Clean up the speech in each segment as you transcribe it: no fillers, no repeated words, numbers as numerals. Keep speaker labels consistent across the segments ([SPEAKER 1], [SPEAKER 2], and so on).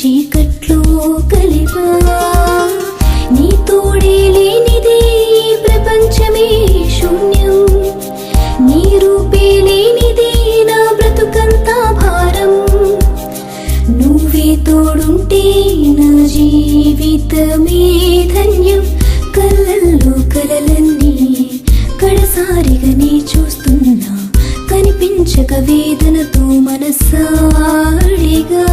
[SPEAKER 1] చీకట్లో కలిపా నీ తోడే లేనిదే ప్రపంచమే శూన్యం నీ రూపే లేనిదే నా బ్రతుకంతా భారం నువ్వే తోడుంటే నా జీవితమే ధన్యం కళ్ళల్లో కలలన్నీ కడసారిగా నీ చూస్తున్నా కనిపించక వేదనతో మనసాడిగా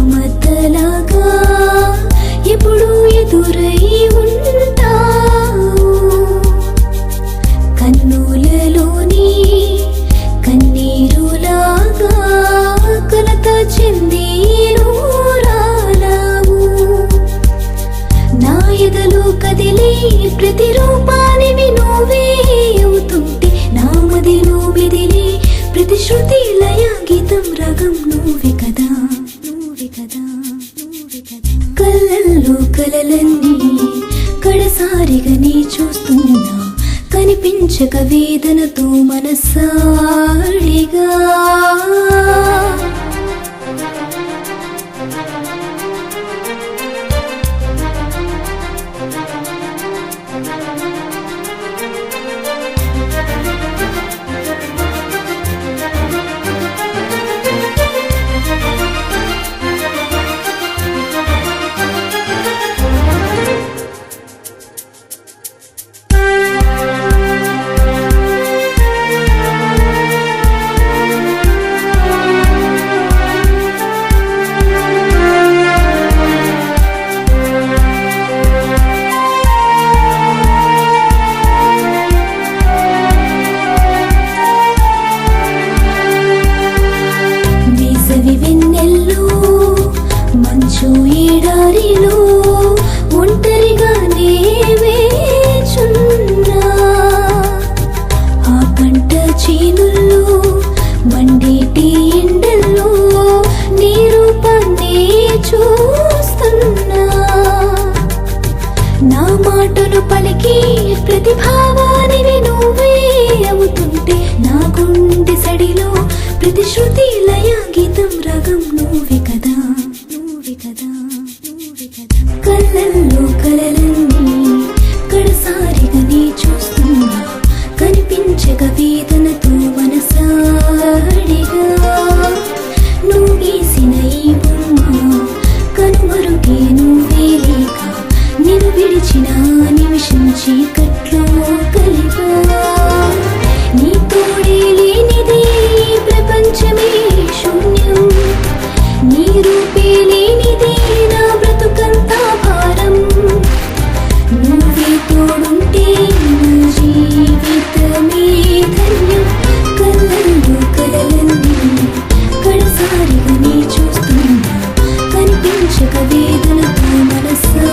[SPEAKER 1] మమతలాగా ఎప్పుడు ఎదురై ఉంటావు కన్నులలోని కన్నీరులాగా కలత చెంది రాలావు నా ఎదలో కదిలే ప్రతి రూపానివి నువ్వే అవుతుంటే నా మదిలో మెదిలే ప్రతి శృతి లయ గీతం రాగం నువ్వే కదా కళ్ళల్లో కలలన్నీ కడసారిగా నీ చూస్తున్నా కనిపించక వేదనతో మనసాడిగా వెన్నెల్లో మంచు ఎడారిలో ఒంటరిగానే వేచున్నా ఆ పంట చేనుల్లో మండేటి ఎండల్లో నీ రూపాన్ని చూస్తున్నా నా మాటను పలికి ప్రతి భావానివి నువ్వే అవుతుంటే నా గుండె సడిలో ప్రతి శృతి లయ గీతం రాగం నువ్వే కదా కళ్ళల్లో కలలన్నీ కడసారిగా నీ చూస్తున్నా కనిపించక వేదనతో మనసాడిగా నువ్వు గీసిన ఈ బొమ్మ కనుమరుగే నువ్వే లేక నేను విడిచిన నిమిషం చీకట్లో కలిపా నీ తోడే లేనిదే ప్రపంచమే శూన్యం నీ రూపే లేనిదే నా బ్రతుకంతా భారం నువ్వే తోడుంటే నా జీవితమే ధన్యం కళ్ళల్లో కలలన్నీ కడసారిగా నీ చూస్తున్నా కనిపించక వేదనతో మనసా